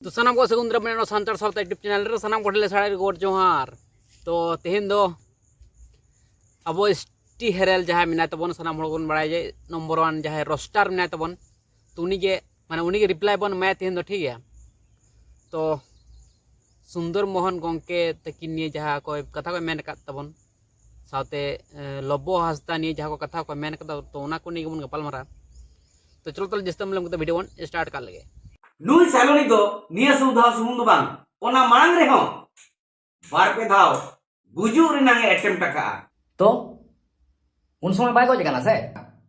तो सामान को सगुन द्रव्य सानतार सावता यूट्यूब चैनल रे सामान को साड़े गोड जोहार तो तेहन दो अब एसटी हेरेल जहाँ मेना तबन सामान बन बड़ा जे नम्बर 1 जहाँ रोस्टार मेना तबन तो उनके माने उनके रिप्लाई बन मैं तेहन दो ठीक है तो सुंदर मोहन गंके तकिन निये जहाँ को कथा को मेन तबन सावते लब्बो हासदा निये जहाँ को कथा को मेन तो उना को निये बन गपाल मारा तो चलो तो जिस तम वीडियो बन स्टार्ट कर लगे नुई सालोनी दो निया सुधा सुमुंग दो बांग ओना मांग रे हो बार पे धाव गुजू रेनांग अटेम्प्ट का तो उन समय बाय गज कना से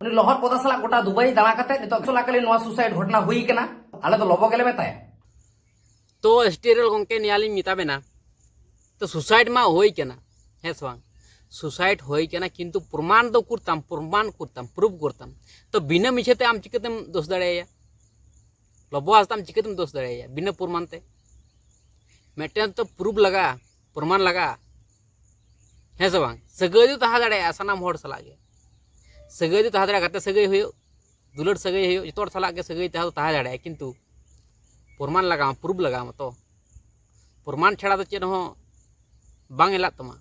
उनी लहर पदा सला गोटा दुबई दाना कते नितो चलाकले नोआ सुसाइड घटना हुई कना आले तो लबो गेले बेताय तो स्टेरियल गंके नियाली मिताबेना तो सुसाइड मा होई केना हे सवांग सुसाइड होई केना किंतु प्रमाण दो करताम प्रूफ करताम तो बिना मिछेते आम चिकतेम दोष दड़ेया लबो आस्ताम चिकतेम दोष दड़ेया बिना प्रमाणते मेटेन तो प्रूफ लगा प्रमाण लगा हे सवांग सगै दो तहा दड़ेया सनाम होड़ सलागे सगै दो तहा दड़ेया गाते सगै होयो दुलड़ सगै होयो जतोड़ सलागे सगै तहा दड़ेया किंतु प्रमाण लगा प्रूफ लगा तो प्रमाण छाड़ा तो चेन हो बांग एला तमा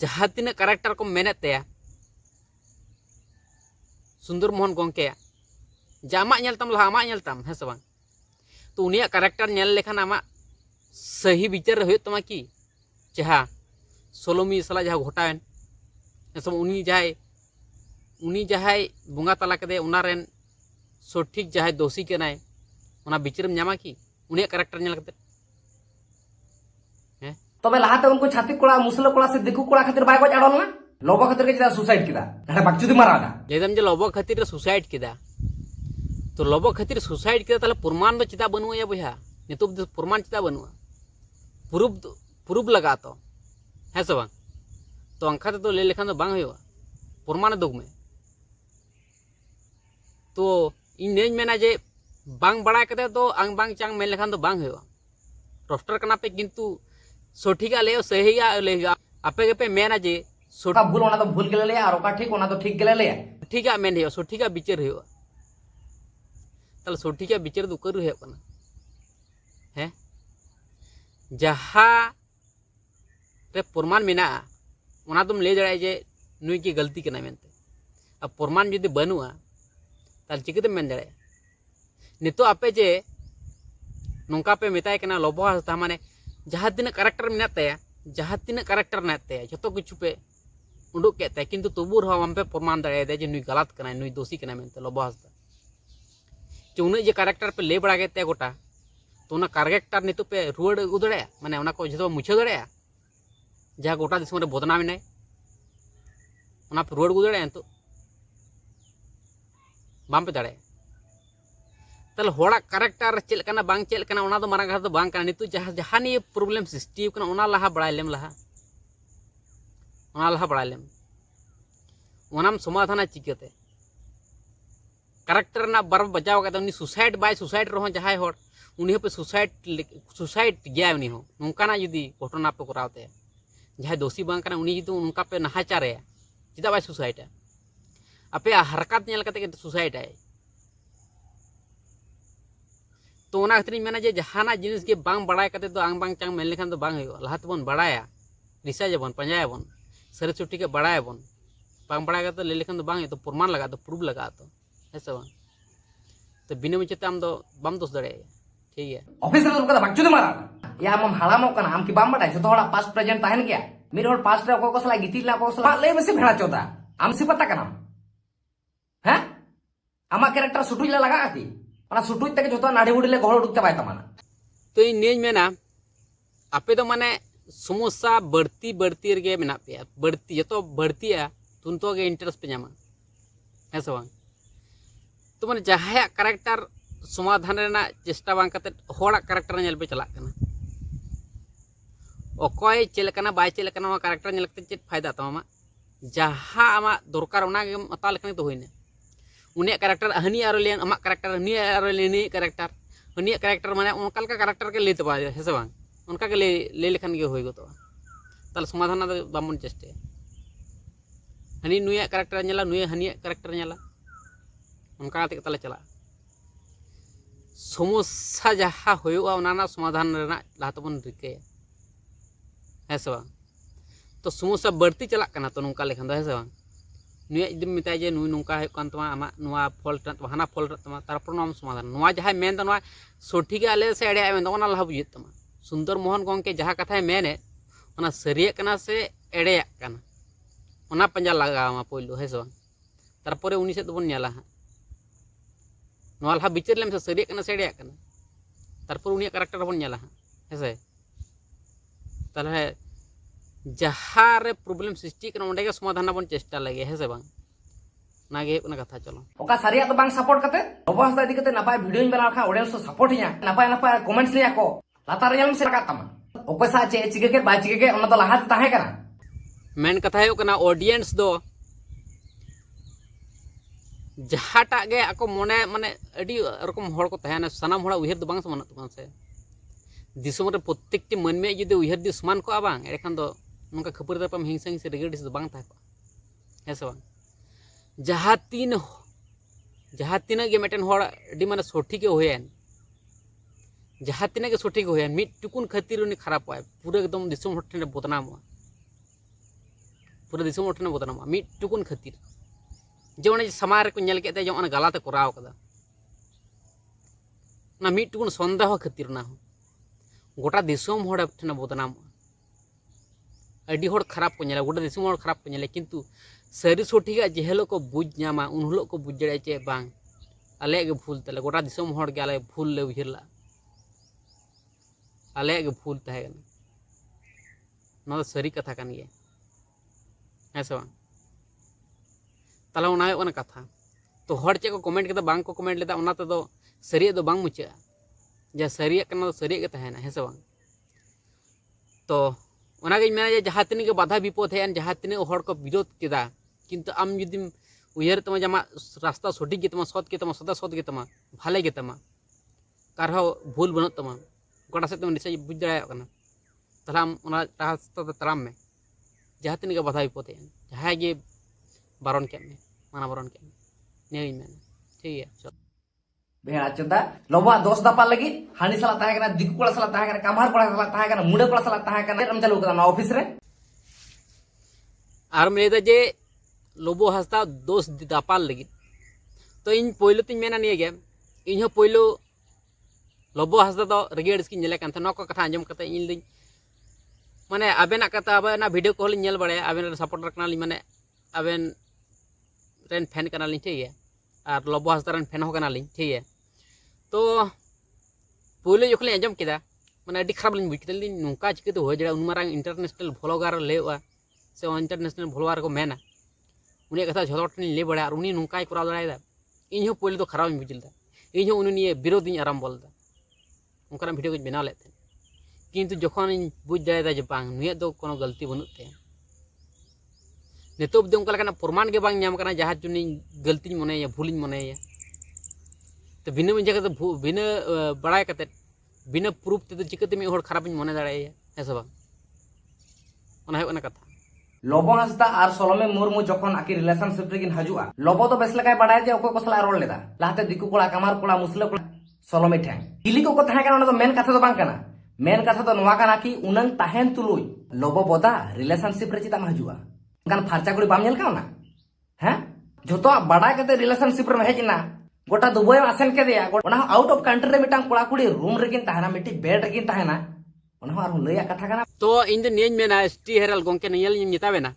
जहाँ तीन कैरेक्टर को मेने तया सुंदर मोहन गंके जामा नेलताम लहा आमा नेलताम है बांग तो उनिया कैरेक्टर नेल लेखान आमा सही विचार हो तमा कि जहाँ सोलोमी सला जहाँ घटावेन है सब उनी जहाँ बंगा तला कदे उना रेन सठिक जहाँ दोषी के नाय उना विचारम न्यामा कि उनिया कैरेक्टर नेल कते तबे लहाते उनको छाती कोड़ा मुसला कोड़ा से दिकु कोड़ा खातिर बाय गज आडल ना लबो खातिर के जेदा सुसाइड किदा ढाडा बागचुदी मारादा जेदम जे लबो खातिर सुसाइड किदा तो लबो खातिर सुसाइड किदा ताले प्रमाण दो चिता बनुआ या बुझा नितो प्रमाण चिता बनुआ प्रूफ लगा तो है सब तो अंखा तो ले लेखान तो बांग होयो प्रमाण दुग में तो इन नेज मेना जे बांग बड़ा कते तो आंग बांग चांग मेन लेखान तो बांग होयो रोस्टर कना पे किंतु सठिका ले सहीगा लेगा आपे के पे मेना जे सोटा भूल ओना तो भूल गेले ले और ओका ठीक ओना तो ठीक गेले ले सठिका मेन होयो सठिका विचार होयो ताले सठिका विचार दो करू है कना हैं जहाँ रे प्रमाण मेना ओना तुम ले जड़ाय जे नुई की गलती कना मेनते अब प्रमाण जदि बनुआ ताले चिकते मेन जड़ाय नितो आपे जे नोंका पे मेताय कना लबो हस्ता माने जहाँ तीन कैरेक्टर मेना तया जहाँ तीन कैरेक्टर मेना तया जतो किछु पे उडुक केते किंतु तबुर हो हम पे प्रमाण दड़े दे जे नुई गलत कना नुई दोषी कना मेनते लबो हस्ता जे उन जे कैरेक्टर पे ले बड़ा केते गोटा तो उना कैरेक्टर नितो पे रुवाड़ उदड़े माने उना को जतो मुछे दड़े जहाँ गोटा दिसम रे बदना मेनाय उना पे रुवाड़ उदड़े तो बाम पे दड़े ताले होड़ा कैरेक्टर चेलकना बांग चेलकना ओना दो मारंग हाथ दो बांग कना नितु जहाँ नि प्रॉब्लम सृष्टि कना ओना लहा बड़ाय लेम ओनाम समाधान चिकते कैरेक्टर ना बर बचाव का उनी सुसाइड बाय सुसाइड रहो जहाँ होड़ उनी पे सुसाइड गया उनी हो नोंकाना यदि घटना पे करावते जहाँ दोषी बांग कना उनी यदि उनका पे नाहाचारे चिदा बाय सुसाइड आपे हरकत नेल कते के सुसाइड आए तो ओना खातिर मेना जे जहाना जिनिस के बांग बड़ाय कते तो आंग बांग चांग मेन लेखान तो बांग होयो लहात बन बड़ाया रिसर्च बन पंजायबन सरे छुट्टी के बड़ायबन बांग बड़ाय कते ले लेखान तो बांग तो प्रमाण लगा तो प्रूफ लगा तो ऐसा बांग तो बिना मिचते आम दो बम दोष दड़े ठीक है ऑफिस रे लोका बागचुदी मारादा या हम हालामो कना हम की बाम बड़ा जतो होड़ा पास्ट प्रेजेंट ताहन गया मिर होड़ पास्ट रे को सला गितिला को सला ले में से भेड़ा चोदा आम से पता कना हैं आमा कैरेक्टर सुटुइला लगा आती ओना सुटुइ तक जतो नाडी बुडी ले गहळ उडुक चाबाय तमाना तो इन नेज मेना आपे तो माने समस्या बढ़ती रे मेना पे बढ़ती जतो बढ़तीया तुन तो के इंटरेस्ट पे जामा है सब तो माने जहाया कैरेक्टर समाधान रेना चेष्टा बांग कते होड़ा कैरेक्टर नेल पे चला कना ओकोय चेलकना बाय चेलकना कैरेक्टर नेल कते चेत फायदा तमा जहाँ आमा दरकार ओना के मता लेखन तो होइना उनिया कैरेक्टर हनी आरो लेन अमा कैरेक्टर हनी आरो लेनी कैरेक्टर हनी कैरेक्टर माने उनका का कैरेक्टर के लेते बाय है सब उनका के ले लेखन के होई गतो ताले समाधान दो बामन चेष्टे हनी नुया कैरेक्टर नेला नुया हनी कैरेक्टर नेला उनका ताले चला समस्या जहाँ होगा उना समाधान लहा तबन रिकाया है से बांग तो समस्या बढ़ती चलाक कना तो नौका लेखन है से बांग नुया जुदी मेताय जे नुई नौका है कान तमा आमा नुआ फॉल्ट हाना फॉल्ट तमा तारपर नाम समाधान नुआ जहाँ मेन दा नुआ सठिक आले से एड़े मेन ओना लहा बुझे तमा सुंदर मोहन गंके जहाँ कथा मेने ओना सरिया कना से एड़ेया कना ओना पंजा लगावा पहिलो है से बांग तारपरे उनी से दोबन नेला हा नुआ लहा बिचार लेम से सरिया कना से एड़ेया कना तारपर उनी कैरेक्टर बन नेला हा है से ताले जहाँ रे प्रॉब्लम सृष्टि करना उंडे के समाधान बन चेष्टा लगे है से बांग नागे हुकना कथा चलो ओका सारिया तो बांग सपोर्ट करते लोबो हंसदा इदी करते नापाय वीडियो इन बना खा ऑडियंस तो सपोर्ट हिया नापाय नापाय कमेंट्स लिया को लातार यलम से लगा तमा ओपसा चे चिके के बा चिके के ओना तो लहा ताहे कना मेन कथा हुकना ऑडियंस दो जहाटा गे ako mone mane adi रकम हड़ को तहना सनाम हड़ा उहर दो बांग समान तो से दिसम रे प्रत्येकटी मनमे जुदि उहर दि समान को आबांग एखान दो नोंका खपर दापम हिंसा हिंसा रेगेडिस दो बांग था है से बांग जहाँ तीन गे मेटन हड़ अडी माने सठिक होयन जहाँ तीन गे सठिक होयन मिट टुकुन खातिर उनी खराब है पूरा एकदम दिसम हड़ ठने बदनाम पूरा दिसम हड़ ठने बदनाम मिट टुकुन खातिर जे ओने समार को नेल केते जे ओने गलत कराव कदा ना मिट टुकुन संदेह खातिर ना गोटा दिसम हड़ ठने बदनाम अडी हड़ खराब को नेला गोटा दिसम हड़ खराब को नेले किंतु सारी सठिक जेहलो को बुझ नामा उन हलो को बुझ जड़े चे बांग आले गे भूल तले गोटा दिसम हड़ के आले भूल ले उहिरला आले गे भूल तहे गना ना सारी कथा कान गे है से बांग ताला उना होना कथा तो हड़ चे को कमेंट के बांग को कमेंट लेदा उना ते दो सारी दो बांग मुचा जा सारी कना सारी के तहेना है से बांग तो ओनागे मेना जहाँ तीन के बाधा विपद है जहाँ तीन हड़ को विरोध केदा किंतु आम जुदी उहर तमा जमा रास्ता सठिक गेतमा सत गेतमा सदा सत गेतमा भाले गेतमा कारहो भूल बनत तमा गोटा से तुम निश्चय बुझ दाड़ा कना ताला आम ओना रास्ता ताराम में जहाँ तीन के बाधा विपद है जहाँ गे बारन के में माना बारन के में नेई में ठीक है चल भेड़ा चोदा लोबा दोस्त दापा लगी हानि सला ताहे कना दिकु कोला सला ताहे कना कामहार कोला सला ताहे कना मुडे कोला सला ताहे कना हम चालू कदा ना ऑफिस रे आर मेदा जे लोबो हस्ता दोस्त दापाल लगी तो इन पहिलो तिन मेना निये गे इन हो पहिलो लोबो हस्ता दो रेगेड्स की नेले कान नको कथा अंजम कते इन लिन माने आबेना कथा आबेना वीडियो कॉल नेल बड़े आबेन सपोर्टर कना लिन माने आबेन रेन फैन कना लिन ठीक है और लोबो हस्ता रेन फैन हो कना लिन ठीक है तो पहिलो जखले अंजम केदा माने अडी खराब लिन बुझ केदा लिन नोका चिके तो हो जड़ा उन मारांग इंटरनेशनल ब्लॉगर लेवा से इंटरनेशनल ब्लॉगर को मेना उनी कथा झोल ठन ले बड़ा और उनी नोकाय कराव दाड़ा इन हो पहिलो तो खराब बुझलदा इन हो उनी निये विरोधी आराम बोलदा उनका वीडियो को बनाव लेते किंतु जखन इन बुझ दाड़ा जे बांग नुया दो कोनो गलती बनुते नितो बदे उनका लगा प्रमाण के बांग नाम करना जहाँ जुनी गलती मने भूल मने तो बिना जगह तो बिना बड़ा करते बिना प्रूफ ते चिकाते में हर खराब मने दाड़ा है सब कथा लोबो हंसदा और सोलोमे मुर्मू जखन आकि रिलेशनशिप रेगिन हजुआ लोबो तो बेस लगाय बाडाय जे ओको कसला रोल लेदा लाते दिकु कोला कामार कोला मुसले कोला सोलोमे ठेंग किली को थाहे काना तो मेन कथा तो बांग काना मेन कथा तो नवा काना कि उनंग ताहेन तुलुई लोबो बोदा रिलेशनशिप रे चिता हजुआ गान फारचा गुड़ी बाम नेल काना हैं जोतो बाडाय कते रिलेशनशिप रे हेजिना गोटा दुबई आसेन के दिया ओना आउट ऑफ कंट्री रे मिटांग कोला कुड़ी रूम रेगिन ताहेना मिटी बेड रेगिन ताहेना ओना आर लैया कथा काना तो इन द नेज मेना एसटी हेरल गोंके नेल नितावेना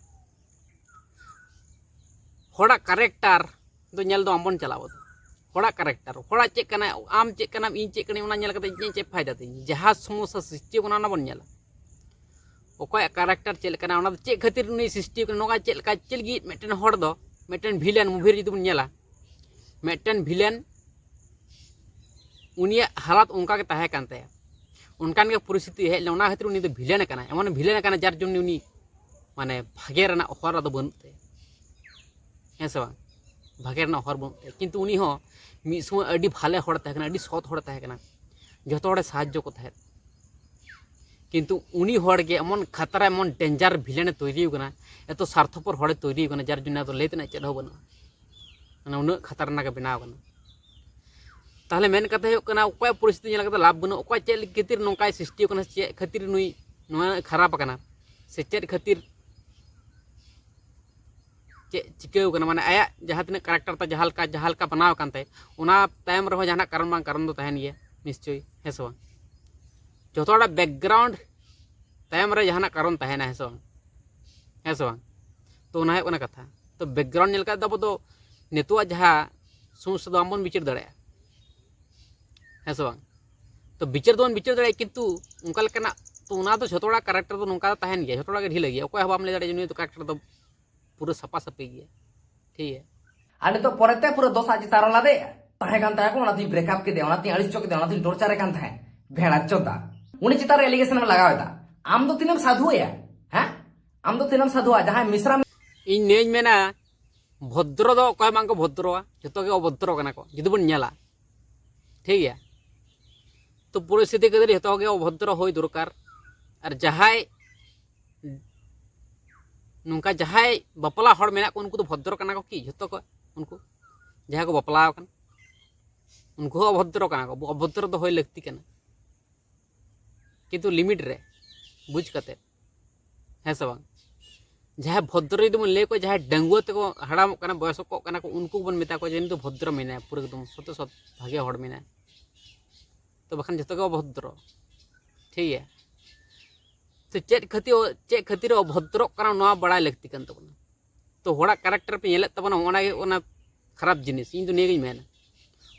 होड़ा करेक्टर तो नेल दो आमबन चलाव होड़ा करेक्टर होड़ा चेक कना आम चेक कना इन चेक कनी ओना नेल कते इन चेक फायदा ते जहां समस्या सृष्टि कोना ना बन नेला ओकोय करेक्टर चेक कना ओना चेक खातिर उनी सृष्टि को नोगा चेक का चेलगी मेटन होड़ दो मेटन विलेन मूवी रे जुदि नेला मेटन विलेन उनिया हालात उनका के ताहे कानते उनकान के परिस्थिति हेज ओना खातिर उनी दो विलेन कना एमन विलेन कना जार जुनी उनी माने भागे रना हर दो बनते हैं से भागे रना हर बनते किंतु उनी हो मिद समय अडी भाले हड़ ताहे कना अडी सत हड़ ताहे कना जतो हड़ साहाय्य को ताहे किंतु उनी हड़ के एमन खतरा एमन डेंजर विलेन तैरी कना एतो स्वार्थपर हड़ तैरी कना जार जुनी तो लेतना चेद हो बना माने उन खतरनाक के बनाव कना ताहले मेन कथा हुयुग कना ओकय परिस्थिति नेल कते लाभ बनु ओकय चेद खातिर नोंकाय सृष्टि कना चेद खातिर नुई नोआ खराब कना से चेद खातिर चेद चिकाव कना माने आया जहां तिना कैरेक्टर ता जहालका बनाव कानते ओना टाइम रहो जहाना कारण बांग कारण दो तहन गया निश्चय हेसो जोतोड़ा बैकग्राउंड टाइम रे जहाना कारण तहना हेसो तो ओना है कथा तो बैकग्राउंड नेल का दबो तो नितुआ जहां समस्या दो आमबन विचार दाड़े हेसो तो विचार दोन विचार दाड़े किंतु उनका लेकना तो ओना तो जोतोड़ा कैरेक्टर तो नोंका तहन गया जोतोड़ा के ढील गया ओकय हबाम ले दाड़े नुई तो कैरेक्टर तो पूरा सपा सपी गया ठीक है आने तो परते पूरा दोसा चितार लादे ताहे कान ताहे को ओनाती ब्रेकअप के दे ओनाती अड़िस चोक दे ओनाती टॉर्चर कान थाहे भेड़ा चोदा उनी चितार एलिगेशन में लगावेता आम दो तिनम साधु या हैं आम दो तिनम साधु जहां मिश्रा इन नेज मेना भद्र दो कय मांग को भद्रवा जतो के अभद्र कना को जुदी बन नेला ठीक है तो परिस्थिति के जतो के अभद्र होय दरकार और जहाय नुका जहाय बपला हड़ मेना को उनको तो भद्र कना को की जतो को उनको जहां को बपला कन उनको अभद्र कना को अभद्र तो होय लगती कना किंतु लिमिट रे बुझ कते है सब जहां भद्र यदि ले को जहां डंगुआ तको हड़ाम कना बयस को कना को उनको बन मेता को जेन तो भद्र मेना पूरा एकदम सत सत भागे हड़ मेना तो बखन जतो के अभद्र ठीक है तो चेक खातिर अभद्र कना नवा बड़ा लगती कन तबना तो होड़ा कैरेक्टर पे नेले तबना ओना खराब जिनिस इन तो नेगी मेना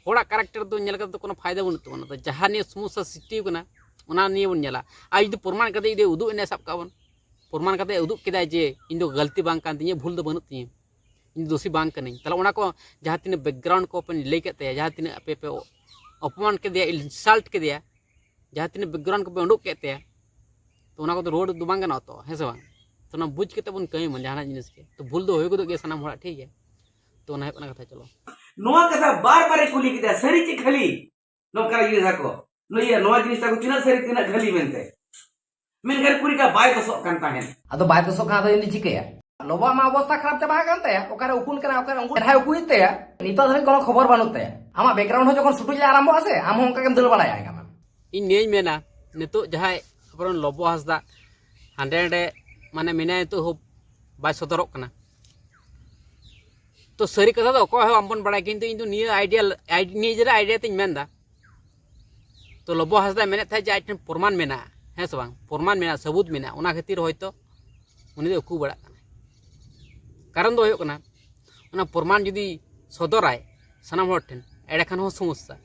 होड़ा कैरेक्टर तो नेल तो कोनो फायदा बनु तबना तो जहां ने समस्या सृष्टि कना ओना निये बन नेला आ यदि प्रमाण कते यदि उदु एने सब काबन प्रमाण कते उदु केदा जे इन दो गलती बांग कान तिये भूल दो बनु तिये इन दोषी बांग कने तले ओना को जहां तिने बैकग्राउंड को अपन ले केते जहां तिने पे अपमान के दिया इंसल्ट के दिया जहां तिने बैकग्राउंड को पे उडुक केते तो ओना को तो रोड दो बांग ना तो है से बांग तो ना बुझ केते बन कई मन जहाना जिनिस के तो भूल दो होय गदो गे सनाम होड़ा ठीक है तो ओना कथा चलो नोआ कथा बार बार कुली किदा सरी ची खाली नोकरा जिनिस को नोया नोआ जिनिस को तिना सरी तिना खाली मेनते मेनकर पुरी का बाय दसो कान ताहेन अदो बाय दसो का दो इनी चिकया लोबा मा अवस्था खराब चबा कानते ओकारे उकुन करा ओकारे उंगु ढाय उकुइते नितो धरि कोनो खबर बानुते आमा बैकग्राउंड हो जखन सुटुले आरंभ आसे आम होंका केम दल बड़ाया आएगा मान इन नेज मेना नितो जहाय अपन लोबो हसदा हांडे हांडे माने मेना तो हो बाय सदरक कना तो सरी कथा तो को है आमबन बड़ा किंतु इन तो नी आइडिया निजरा आइडिया तिन मेनदा तो लोबो हसदा मेने था जे आइटन प्रमाण मेना है से बांग प्रमाण मेना सबूत मेना ओना खातिर होयतो उनी दो कु बड़ा कारण दो होना ओना प्रमाण जदि सदराय सनाम हर ठेन एड़े खान हो समस्या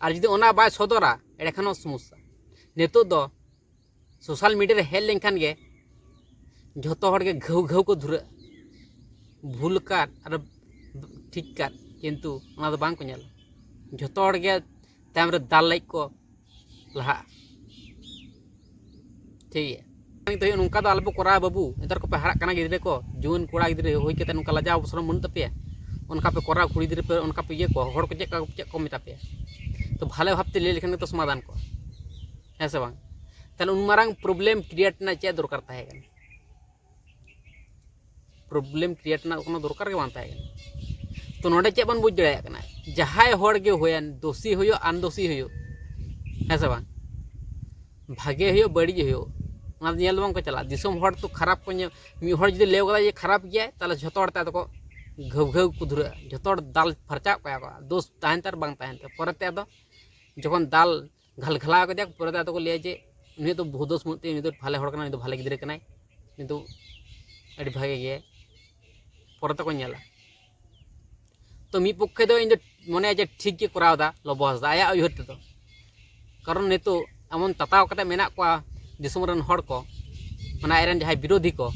और जदि ओना बाय सदरा एड़े खान हो समस्या नितो दो सोशल मीडिया रे हेल लेन खान गे जतो हर के घाव घाव को धुरा भूल कार और ठीक कार किंतु ओना दो बांग को नेल जतो हर के ताम रे दाल लाइक को लहा ठीक है तो नुका दो आलबो करा बाबू नतर को पे हरा कना गिदरे को जुन कोड़ा गिदरे होय केते नुका लजा अवसर मन तपे उनका पे करा कुड़ी गिदरे पे उनका पे ये को हड़ को चेक को मेता पे तो भाले भाबते ले लेखन तो समाधान को है से बांग तले उन मारंग प्रॉब्लम क्रिएट ना चे दरकार ताहे गन प्रॉब्लम क्रिएट ना कोनो दरकार के बांग ताहे गन तो नोडे चे बन बुझ दड़ाया कना जहाय हड़ गे होयन दोषी होयो अनदोषी होयो है से बांग भागे होयो बड़ी होयो ना नेल बांग को चला दिसम हड़ तो खराब को मी हड़ जदि लेव गदा ये खराब गया ताले झतो हड़ ता तो घव घव को धुरा झतो हड़ दाल फरचा को दोष ताहन तर बांग ताहन ते परते दो जखन दाल घलघला को देख परते तो को ले जे उनी तो भोदोस मुते उनी तो भाले हड़ कना उनी तो भाले गिदरे कनाय उनी तो अड़ी भागे गए परते को नेला तो मी पक्षे दो इन मने जे ठीक के करावदा लोबो हसदा आया उयहर ते तो कारण नितो एमन तताव कते मेना को दिसम रन हड़ को माने आयरन जहाय विरोधी को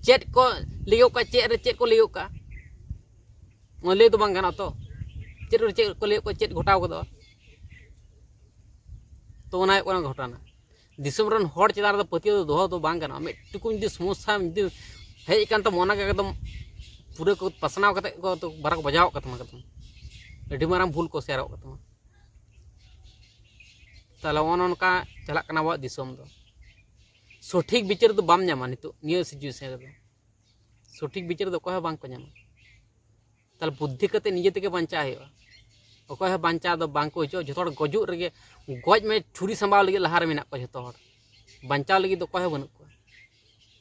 चेट को लियो का चेट को लियो का ले तो बांग गाना तो चेट को लियो को चेट घटाव को तो ओना कोना घटना दिसम रन हड़ चेदार दो पति दो दो बांग गाना मे टुकुन दि समस्या दि हेज कान तो मोना के एकदम पूरे को पसनाव कते को तो बारक बजाव कतमा कतमा अडी माराम भूल को शेयर कतमा ताला ओनका चला कना वा दिसम दो सठिक विचार तो बाम ᱧᱟᱢᱟ नितो नियो सिचुएशन रे सठिक विचार तो कोहे बांग को ᱧᱟᱢᱟ ताल बुद्धि कते निजे तके बंचा हेवा अकोय बांचा दो बांको हिजो जो गजुग रेगे गज में छुरी संभाव लगे लहार मेना को जो बांचा लगे तो अकोय बनू को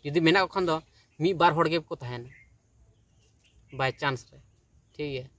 जुदी मेना को खान दो मी बार होड़ गे को तहन बाय चांस रे ठीक है।